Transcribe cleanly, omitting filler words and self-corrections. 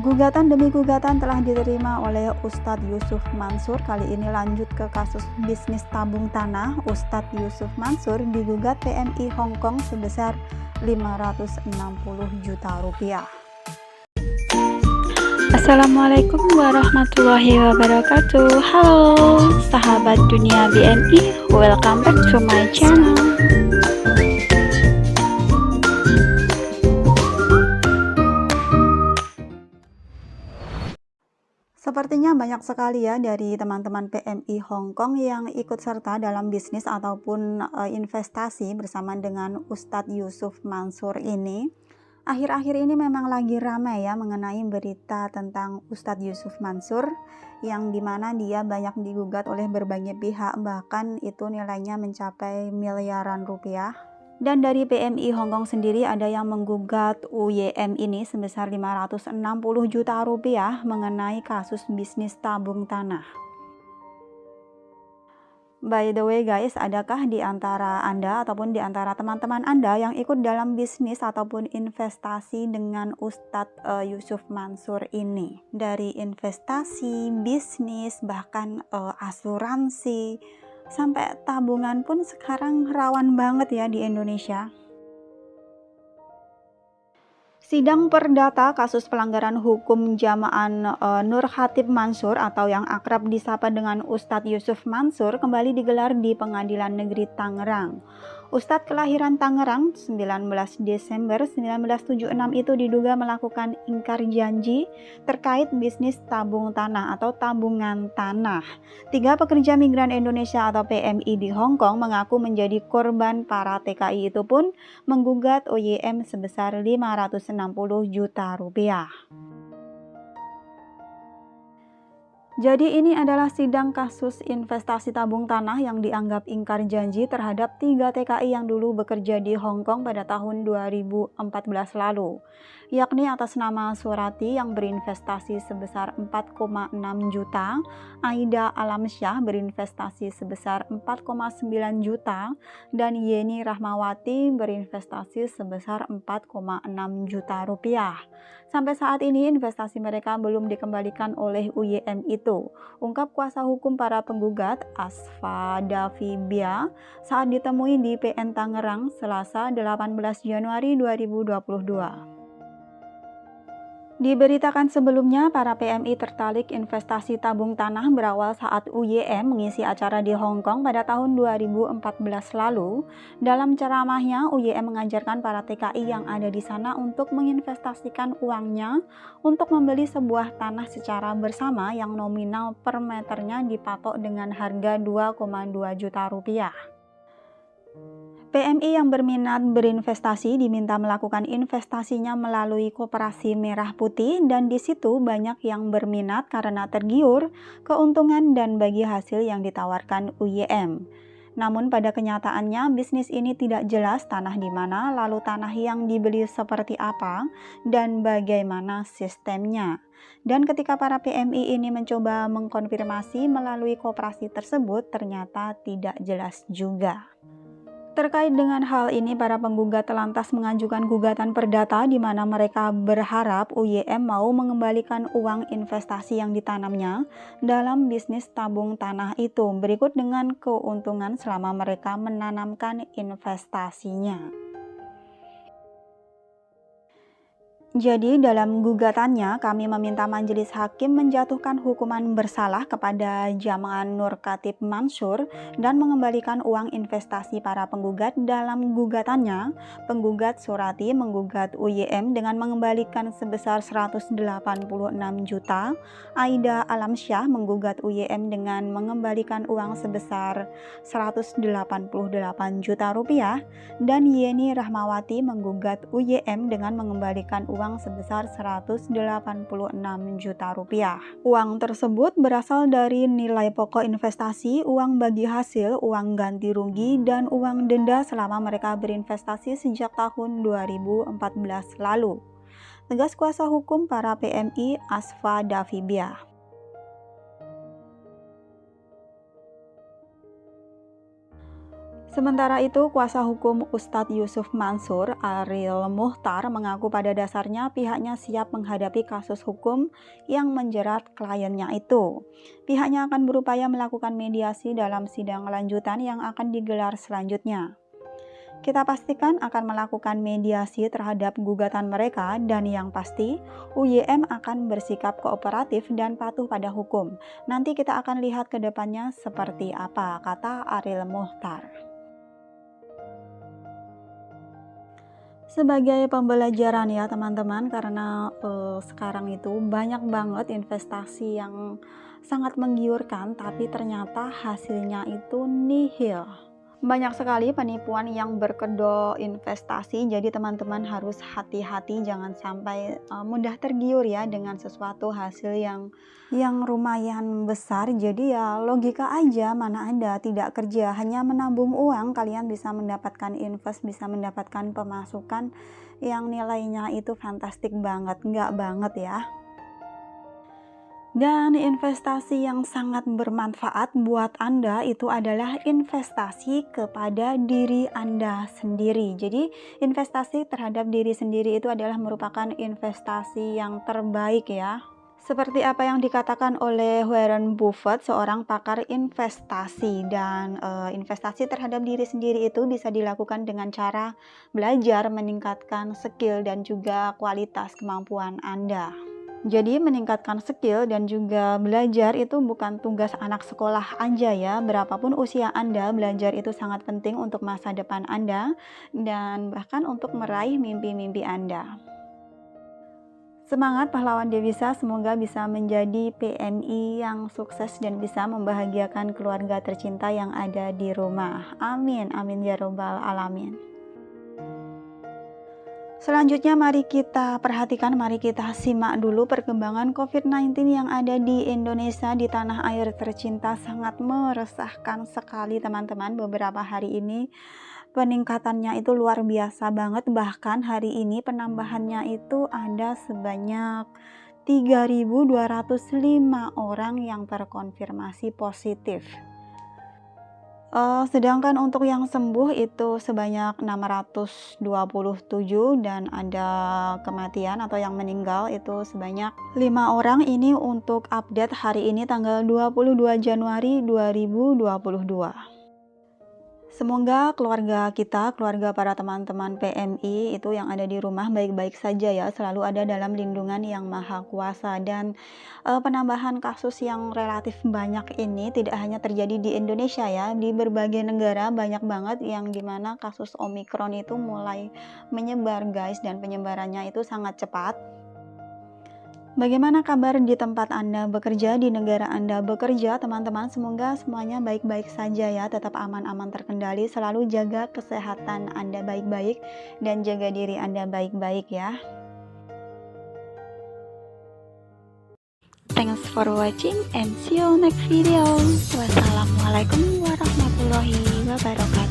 Gugatan demi gugatan telah diterima oleh Ustadz Yusuf Mansur. Kali ini lanjut ke kasus bisnis tabung tanah. Ustadz Yusuf Mansur digugat PMI Hong Kong sebesar 560 juta rupiah. Assalamualaikum warahmatullahi wabarakatuh. Halo sahabat dunia BNI, welcome back to my channel. Sepertinya banyak sekali ya dari teman-teman PMI Hong Kong yang ikut serta dalam bisnis ataupun investasi bersama dengan Ustadz Yusuf Mansur ini. Akhir-akhir ini memang lagi ramai ya mengenai berita tentang Ustadz Yusuf Mansur yang dimana dia banyak digugat oleh berbagai pihak, bahkan itu nilainya mencapai miliaran rupiah. Dan dari PMI Hong Kong sendiri ada yang menggugat UYM ini sebesar 560 juta rupiah mengenai kasus bisnis tabung tanah. By the way guys, adakah di antara Anda ataupun di antara teman-teman Anda yang ikut dalam bisnis ataupun investasi dengan Ustadz Yusuf Mansur ini? Dari investasi, bisnis, bahkan asuransi, sampai tabungan pun sekarang rawan banget ya di Indonesia. Sidang perdata kasus pelanggaran hukum Jamaan Nur Khatib Mansur atau yang akrab disapa dengan Ustadz Yusuf Mansur kembali digelar di Pengadilan Negeri Tangerang. Ustadz kelahiran Tangerang 19 Desember 1976 itu diduga melakukan ingkar janji terkait bisnis tabung tanah atau tabungan tanah. 3 pekerja migran Indonesia atau PMI di Hong Kong mengaku menjadi korban. Para TKI itu pun menggugat OYM sebesar 560 juta rupiah. Jadi ini adalah sidang kasus investasi tabung tanah yang dianggap ingkar janji terhadap 3 TKI yang dulu bekerja di Hong Kong pada tahun 2014 lalu, yakni atas nama Surati yang berinvestasi sebesar 4,6 juta, Aida Alamsyah berinvestasi sebesar 4,9 juta, dan Yeni Rahmawati berinvestasi sebesar 4,6 juta rupiah. Sampai saat ini investasi mereka belum dikembalikan oleh UYM itu, ungkap kuasa hukum para penggugat Asfa Davibia saat ditemui di PN Tangerang Selasa 18 Januari 2022. Diberitakan sebelumnya, para PMI tertarik investasi tabung tanah berawal saat UYM mengisi acara di Hong Kong pada tahun 2014 lalu. Dalam ceramahnya, UYM mengajarkan para TKI yang ada di sana untuk menginvestasikan uangnya untuk membeli sebuah tanah secara bersama yang nominal per meternya dipatok dengan harga 2,2 juta rupiah. PMI yang berminat berinvestasi diminta melakukan investasinya melalui Koperasi Merah Putih, dan di situ banyak yang berminat karena tergiur keuntungan dan bagi hasil yang ditawarkan UYM. Namun pada kenyataannya bisnis ini tidak jelas tanah di mana, lalu tanah yang dibeli seperti apa dan bagaimana sistemnya. Dan ketika para PMI ini mencoba mengkonfirmasi melalui koperasi tersebut, ternyata tidak jelas juga. Terkait dengan hal ini, para penggugat lantas mengajukan gugatan perdata di mana mereka berharap UYM mau mengembalikan uang investasi yang ditanamnya dalam bisnis tabung tanah itu, berikut dengan keuntungan selama mereka menanamkan investasinya. Jadi dalam gugatannya kami meminta majelis hakim menjatuhkan hukuman bersalah kepada Jamaan Nur Khatib Mansur dan mengembalikan uang investasi para penggugat. Dalam gugatannya, penggugat Surati menggugat UYM dengan mengembalikan sebesar 186 juta, Aida Alamsyah menggugat UYM dengan mengembalikan uang sebesar 188 juta rupiah, dan Yeni Rahmawati menggugat UYM dengan mengembalikan uang sebesar 186 juta rupiah. Uang tersebut berasal dari nilai pokok investasi, uang bagi hasil, uang ganti rugi, dan uang denda selama mereka berinvestasi sejak tahun 2014 lalu. Tegas kuasa hukum para PMI Asfa Davibia. Sementara itu, kuasa hukum Ustadz Yusuf Mansur, Ariel Muhtar, mengaku pada dasarnya pihaknya siap menghadapi kasus hukum yang menjerat kliennya itu. Pihaknya akan berupaya melakukan mediasi dalam sidang lanjutan yang akan digelar selanjutnya. Kita pastikan akan melakukan mediasi terhadap gugatan mereka dan yang pasti UYM akan bersikap kooperatif dan patuh pada hukum. Nanti kita akan lihat ke depannya seperti apa, kata Ariel Muhtar. Sebagai pembelajaran ya teman-teman, karena sekarang itu banyak banget investasi yang sangat menggiurkan tapi ternyata hasilnya itu nihil. Banyak sekali penipuan yang berkedok investasi, jadi teman-teman harus hati-hati, jangan sampai mudah tergiur ya dengan sesuatu hasil yang lumayan besar. Jadi ya logika aja, mana ada tidak kerja, hanya menabung uang kalian bisa mendapatkan bisa mendapatkan pemasukan yang nilainya itu fantastik banget, enggak banget ya. Dan investasi yang sangat bermanfaat buat Anda itu adalah investasi kepada diri Anda sendiri. Jadi investasi terhadap diri sendiri itu adalah merupakan investasi yang terbaik ya. Seperti apa yang dikatakan oleh Warren Buffett, seorang pakar investasi, dan investasi terhadap diri sendiri itu bisa dilakukan dengan cara belajar, meningkatkan skill dan juga kualitas kemampuan Anda. Jadi meningkatkan skill dan juga belajar itu bukan tugas anak sekolah aja ya. Berapapun usia Anda, belajar itu sangat penting untuk masa depan Anda dan bahkan untuk meraih mimpi-mimpi Anda. Semangat pahlawan devisa, semoga bisa menjadi PMI yang sukses dan bisa membahagiakan keluarga tercinta yang ada di rumah. Amin, amin ya robbal alamin. Selanjutnya mari kita perhatikan, mari kita simak dulu perkembangan COVID-19 yang ada di Indonesia, di tanah air tercinta. Sangat meresahkan sekali teman-teman, beberapa hari ini peningkatannya itu luar biasa banget. Bahkan hari ini penambahannya itu ada sebanyak 3.205 orang yang terkonfirmasi positif. Sedangkan untuk yang sembuh itu sebanyak 627 dan ada kematian atau yang meninggal itu sebanyak 5 orang. Ini untuk update hari ini tanggal 22 Januari 2022. Semoga keluarga kita, keluarga para teman-teman PMI itu yang ada di rumah baik-baik saja ya, selalu ada dalam lindungan yang maha kuasa. Dan penambahan kasus yang relatif banyak ini tidak hanya terjadi di Indonesia ya, di berbagai negara banyak banget yang dimana kasus Omikron itu mulai menyebar guys, dan penyebarannya itu sangat cepat. Bagaimana kabar di tempat Anda bekerja, di negara Anda bekerja, teman-teman? Semoga semuanya baik-baik saja ya, tetap aman-aman terkendali, selalu jaga kesehatan Anda baik-baik dan jaga diri Anda baik-baik ya. Thanks for watching and see you next video. Wassalamualaikum warahmatullahi wabarakatuh.